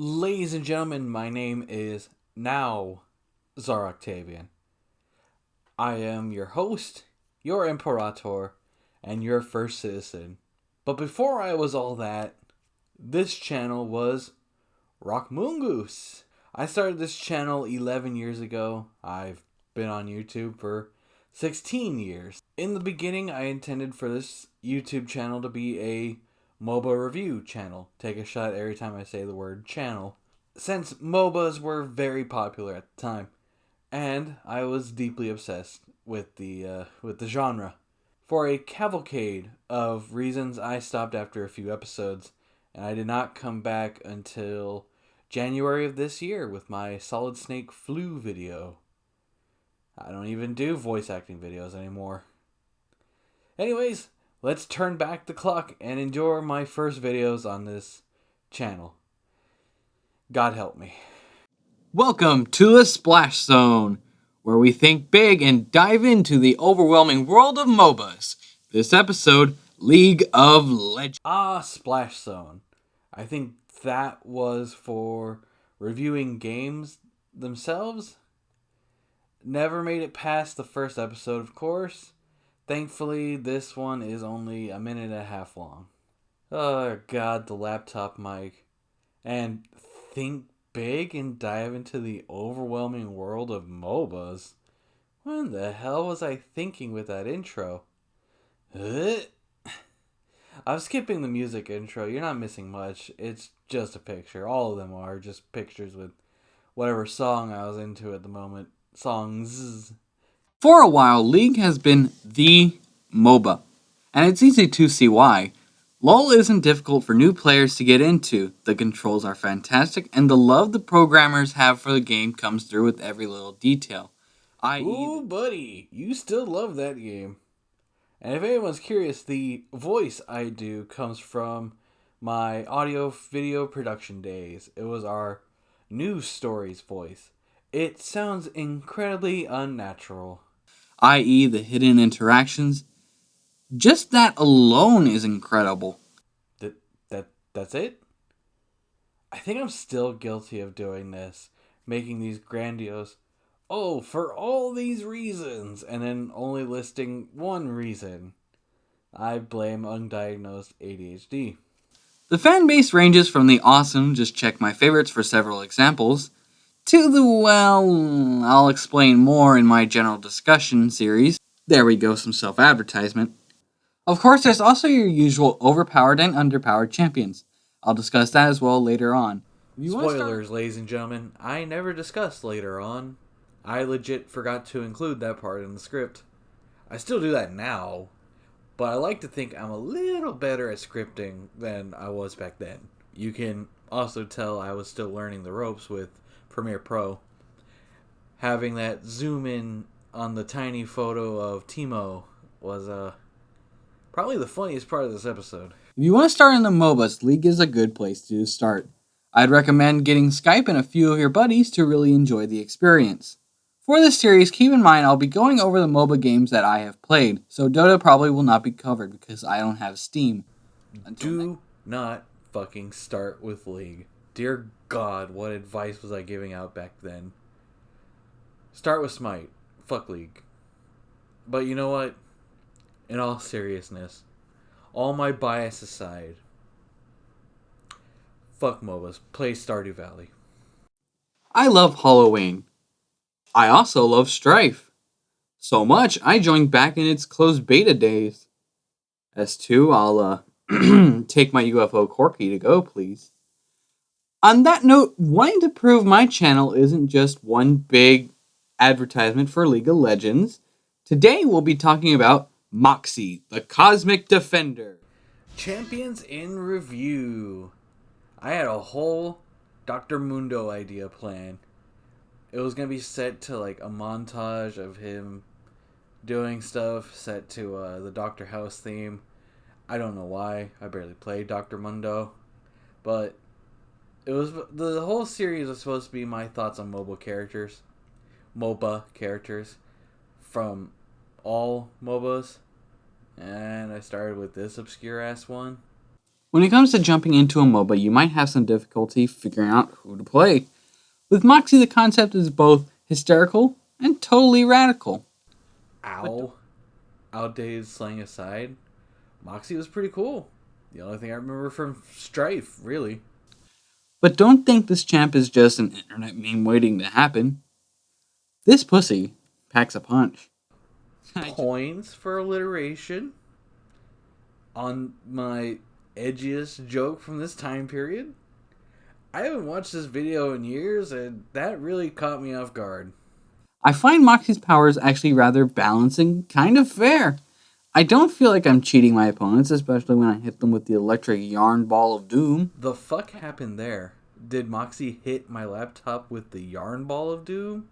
Ladies and gentlemen, my name is now TsarOctavian. I am your host, your imperator, and your first citizen. But before I was all that, this channel was Rock Moongoose. I started this channel 11 years ago. I've been on YouTube for 16 years. In the beginning, I intended for this YouTube channel to be a MOBA review channel. Take a shot every time I say the word channel. Since MOBAs were very popular at the time, and I was deeply obsessed with the genre. For a cavalcade of reasons, I stopped after a few episodes, and I did not come back until January of this year with my Solid Snake flu video. I don't even do voice acting videos anymore. Anyways, let's turn back the clock and enjoy my first videos on this channel. God help me. Welcome to the Splash Zone, where we think big and dive into the overwhelming world of MOBAs. This episode, League of Legends. Splash Zone. I think that was for reviewing games themselves. Never made it past the first episode, of course. Thankfully, this one is only a minute and a half long. Oh god, the laptop mic. And think big and dive into the overwhelming world of MOBAs. What in the hell was I thinking with that intro? I'm skipping the music intro. You're not missing much. It's just a picture. All of them are just pictures with whatever song I was into at the moment. Songs. For a while, League has been the MOBA, and it's easy to see why. LoL isn't difficult for new players to get into, the controls are fantastic, and the love the programmers have for the game comes through with every little detail. Ooh, buddy, you still love that game. And if anyone's curious, the voice I do comes from my audio video production days. It was our news stories voice. It sounds incredibly unnatural. i.e. the hidden interactions. Just that alone is incredible. That's it? I think I'm still guilty of doing this, making these grandiose, oh, for all these reasons, and then only listing one reason. I blame undiagnosed ADHD. The fan base ranges from the awesome, just check my favorites for several examples, to the, well, I'll explain more in my general discussion series. There we go, some self-advertisement. Of course, there's also your usual overpowered and underpowered champions. I'll discuss that as well later on. Spoilers, ladies and gentlemen. I never discussed later on. I legit forgot to include that part in the script. I still do that now, but I like to think I'm a little better at scripting than I was back then. You can also tell I was still learning the ropes with Premiere Pro. Having that zoom in on the tiny photo of Timo was probably the funniest part of this episode. If you want to start in the MOBAs, League is a good place to start. I'd recommend getting Skype and a few of your buddies to really enjoy the experience. For this series, keep in mind I'll be going over the MOBA games that I have played, so Dota probably will not be covered because I don't have Steam. Do not fucking start with League. Dear God, what advice was I giving out back then? Start with Smite. Fuck League. But you know what? In all seriousness, all my bias aside, fuck MOBAs. Play Stardew Valley. I love Halloween. I also love Strife. So much, I joined back in its closed beta days. S2, I'll take my UFO Corky to go, please. On that note, wanting to prove my channel isn't just one big advertisement for League of Legends, today we'll be talking about Moxie, the Cosmic Defender. Champions in review. I had a whole Dr. Mundo idea plan. It was going to be set to like a montage of him doing stuff, set to the Dr. House theme. I don't know why. I barely played Dr. Mundo. But it was the whole series was supposed to be my thoughts on MOBA characters from all MOBAs. And I started with this obscure ass one. When it comes to jumping into a MOBA, you might have some difficulty figuring out who to play. With Moxie, the concept is both hysterical and totally radical. But don't, Ow. Outdated slang aside, Moxie was pretty cool. The only thing I remember from Strife, really. but don't think this champ is just an internet meme waiting to happen. This pussy packs a punch. Points for alliteration on my edgiest joke from this time period. I haven't watched this video in years, and that really caught me off guard. I find Moxie's powers actually rather balanced and kind of fair. I don't feel like I'm cheating my opponents, especially when I hit them with the electric yarn ball of doom. The fuck happened there? Did Moxie hit my laptop with the yarn ball of doom?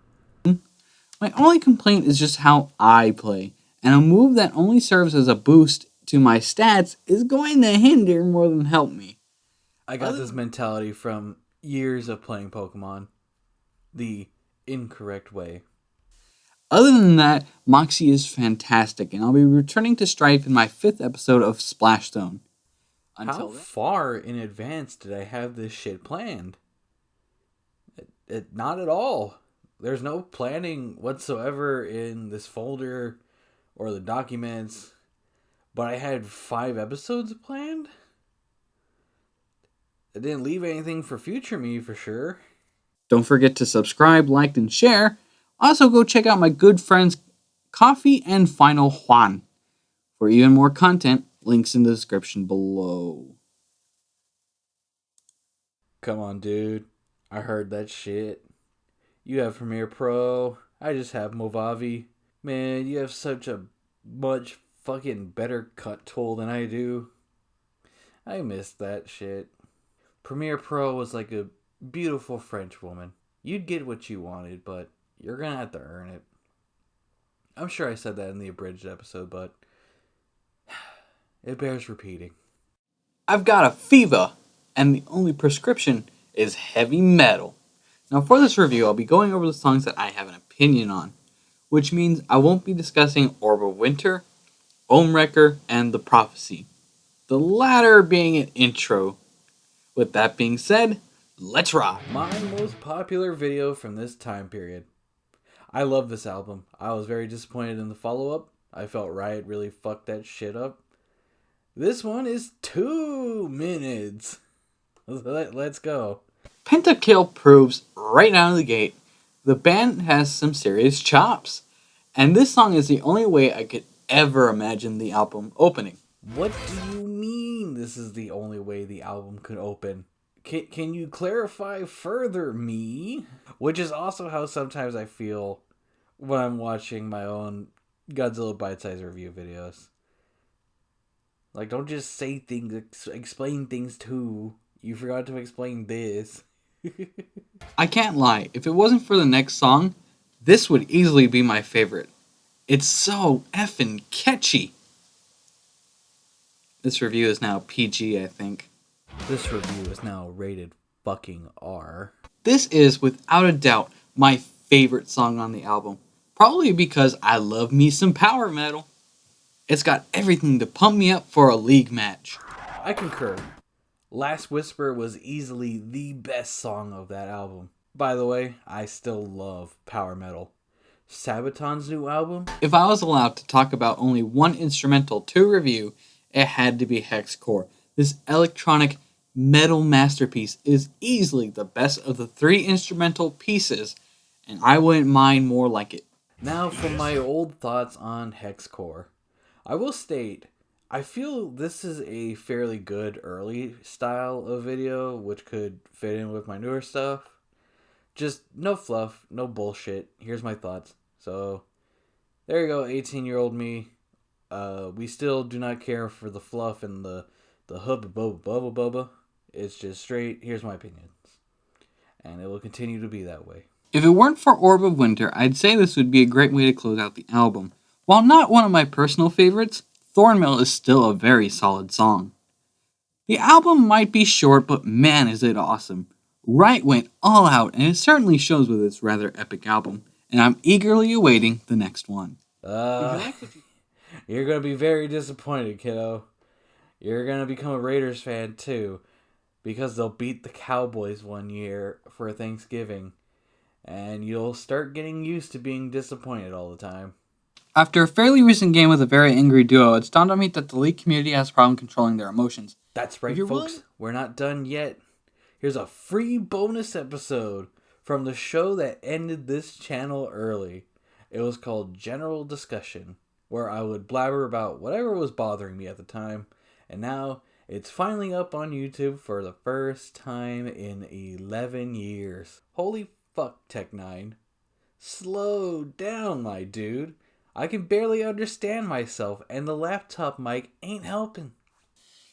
My only complaint is just how I play, and a move that only serves as a boost to my stats is going to hinder more than help me. I got this mentality from years of playing Pokemon the incorrect way. Other than that, Moxie is fantastic, and I'll be returning to Strife in my 5th episode of Splashstone. How Until then, far in advance did I have this shit planned? Not at all. There's no planning whatsoever in this folder or the documents, but I had 5 episodes planned? I didn't leave anything for future me for sure. don't forget to subscribe, like, and share. Also, go check out my good friends Coffee and Final Juan. For even more content, links in the description below. Come on, dude. I heard that shit. You have Premiere Pro. I just have Movavi. Man, you have such a much fucking better cut tool than I do. I missed that shit. Premiere Pro was like a beautiful French woman. You'd get what you wanted, but you're gonna have to earn it. I'm sure I said that in the abridged episode, but it bears repeating. I've got a fever, and the only prescription is heavy metal. Now, for this review, I'll be going over the songs that I have an opinion on, which means I won't be discussing Orb of Winter, Wrecker, and The Prophecy, the latter being an intro. With that being said, let's rock! My most popular video from this time period. I love this album. I was very disappointed in the follow-up. I felt Riot really fucked that shit up. This one is 2 minutes. Let's go. Pentakill proves right out of the gate the band has some serious chops, and this song is the only way I could ever imagine the album opening. What do you mean this is the only way the album could open? Can you clarify further, me? Which is also how sometimes I feel when I'm watching my own Godzilla bite-size review videos. Like, don't just say things, explain things too. You forgot to explain this. I can't lie, if it wasn't for the next song, this would easily be my favorite. It's so effing catchy. This review is now PG, I think. This review is now rated fucking R. This is, without a doubt, my favorite song on the album. Probably because I love me some power metal. It's got everything to pump me up for a league match. I concur. Last Whisper was easily the best song of that album. By the way, I still love power metal. Sabaton's new album? If I was allowed to talk about only one instrumental to review, it had to be Hexcore. This electronic metal masterpiece is easily the best of the 3 instrumental pieces, and I wouldn't mind more like it. Now for my old thoughts on Hexcore. I will state, I feel this is a fairly good early style of video, which could fit in with my newer stuff. Just no fluff, no bullshit. Here's my thoughts. So, there you go, 18-year-old me. We still do not care for the fluff and the hubba bubba bubba bubba. It's just straight, here's my opinions. And it will continue to be that way. If it weren't for Orb of Winter, I'd say this would be a great way to close out the album. While not one of my personal favorites, Thornmill is still a very solid song. The album might be short, but man is it awesome. Wright went all out, and it certainly shows with this rather epic album, and I'm eagerly awaiting the next one. You're gonna be very disappointed, kiddo. You're going to become a Raiders fan too, because they'll beat the Cowboys one year for Thanksgiving, and you'll start getting used to being disappointed all the time. After a fairly recent game with a very angry duo, it's dawned on me that the league community has a problem controlling their emotions. That's right, folks. We're not done yet. Here's a free bonus episode from the show that ended this channel early. It was called General Discussion, where I would blabber about whatever was bothering me at the time. And now it's finally up on YouTube for the first time in 11 years. Holy fuck, Tech9. Slow down, my dude. I can barely understand myself, and the laptop mic ain't helping.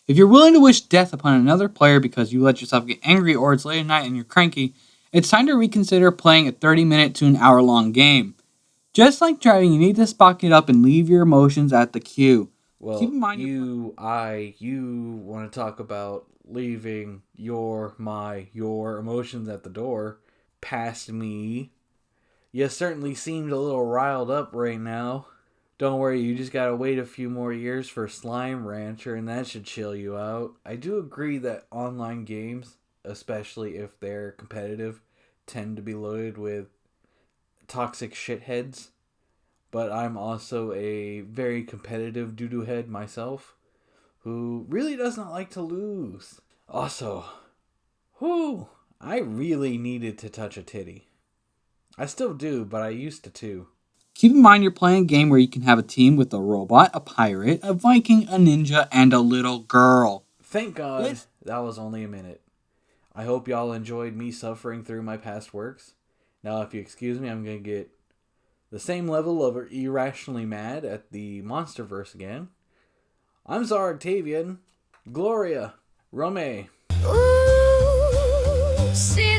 If you're willing to wish death upon another player because you let yourself get angry or it's late at night and you're cranky, it's time to reconsider playing a 30-minute to an hour-long game. Just like driving, you need to spark it up and leave your emotions at the queue. Well, Keep in mind you want to talk about leaving your emotions at the door. Past me. You certainly seemed a little riled up right now. Don't worry, you just gotta wait a few more years for Slime Rancher and that should chill you out. I do agree that online games, especially if they're competitive, tend to be loaded with toxic shitheads. But I'm also a very competitive doo-doo head myself, who really does not like to lose. Also, I really needed to touch a titty. I still do, but I used to too. Keep in mind you're playing a game where you can have a team with a robot, a pirate, a Viking, a ninja, and a little girl. Thank God that was only a minute. I hope y'all enjoyed me suffering through my past works. Now, if you excuse me, I'm going to get the same level of irrationally mad at the Monsterverse again. I'm TsarOctavian. Gloria. Rome. Ooh, see